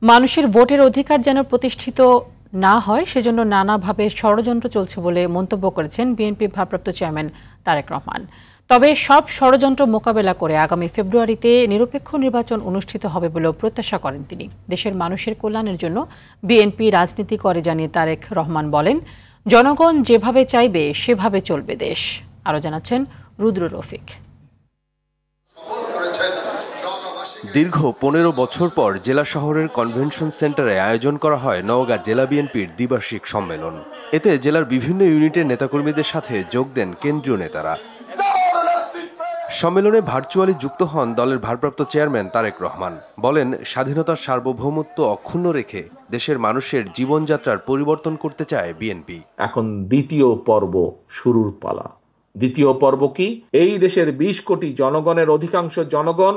মানুষের ভোটের অধিকার যেন প্রতিষ্ঠিত না হয় সেজন্য নানাভাবে ষড়যন্ত্র চলছে বলে মন্তব্য করেছেন বিএনপির ভারপ্রাপ্ত চেয়ারম্যান তারেক রহমান। তবে সব ষড়যন্ত্র মোকাবেলা করে আগামী ফেব্রুয়ারিতে নিরপেক্ষ নির্বাচন অনুষ্ঠিত হবে বলেও প্রত্যাশা করেন তিনি। দেশের মানুষের কল্যাণের জন্য বিএনপি রাজনীতি করে জানিয়ে তারেক রহমান বলেন, জনগণ যেভাবে চাইবে সেভাবে চলবে দেশ। আরও জানাচ্ছেন রুদ্র রফিক। দীর্ঘ ১৫ বছর পর জেলা শহরের কনভেনশন সেন্টারে আয়োজন করা হয় নওগাঁ জেলা বিএনপির দ্বিবার্ষিক সম্মেলন। এতে জেলার বিভিন্ন ইউনিটের নেতাকর্মীদের সাথে যোগ দেন কেন্দ্রীয় নেতারা। সম্মেলনে ভার্চুয়ালি যুক্ত হন দলের ভারপ্রাপ্ত চেয়ারম্যান তারেক রহমান। বলেন, স্বাধীনতার সার্বভৌমত্ব অক্ষুণ্ণ রেখে দেশের মানুষের জীবনযাত্রার পরিবর্তন করতে চায় বিএনপি। এখন দ্বিতীয় পর্ব শুরুর পালা। দ্বিতীয় পর্ব কি? এই দেশের ২০ কোটি জনগণের অধিকাংশ জনগণ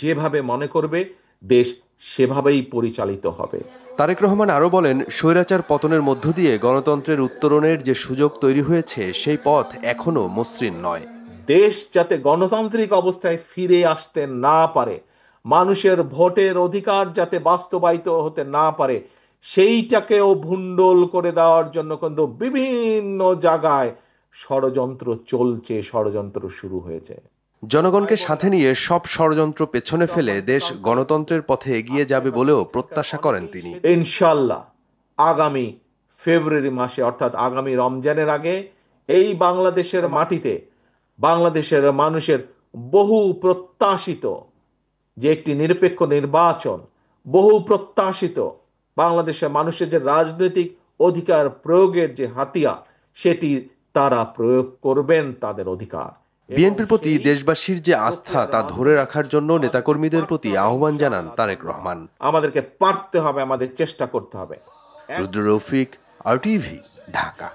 যেভাবে মনে করবে দেশ সেভাবেই পরিচালিত হবে। তারেক রহমান আরও বলেন, স্বৈরাচার পতনের মধ্য দিয়ে গণতন্ত্রের উত্তরণের যে সুযোগ তৈরি হয়েছে সেই পথ এখনো মসৃণ নয়। দেশ যাতে গণতান্ত্রিক অবস্থায় ফিরে আসতে না পারে, মানুষের ভোটের অধিকার যাতে বাস্তবায়িত হতে না পারে, সেইটাকেও ভুন্ডল করে দেওয়ার জন্য কিন্তু বিভিন্ন জায়গায় ষড়যন্ত্র চলছে, ষড়যন্ত্র শুরু হয়েছে। জনগণকে সাথে নিয়ে সব ষড়যন্ত্র পেছনে ফেলে দেশ গণতন্ত্রের পথে এগিয়ে যাবে বলেও প্রত্যাশা করেন তিনি। ইনশাল্লাহ আগামী ফেব্রুয়ারি মাসে অর্থাৎ আগামী রমজানের আগে এই বাংলাদেশের মাটিতে বাংলাদেশের মানুষের বহু প্রত্যাশিত যে একটি নিরপেক্ষ নির্বাচন, বহু প্রত্যাশিত বাংলাদেশের মানুষের যে রাজনৈতিক অধিকার প্রয়োগের যে হাতিয়ার, সেটি তারা প্রয়োগ করবেন তাদের অধিকার। বিএনপির প্রতি দেশবাসীর যে আস্থা তা ধরে রাখার জন্য নেতাকর্মীদের প্রতি আহ্বান জানান তারেক রহমান। আমাদেরকে পারতে হবে, আমাদের চেষ্টা করতে হবে। রুদ্র রফিক, RTV, ঢাকা।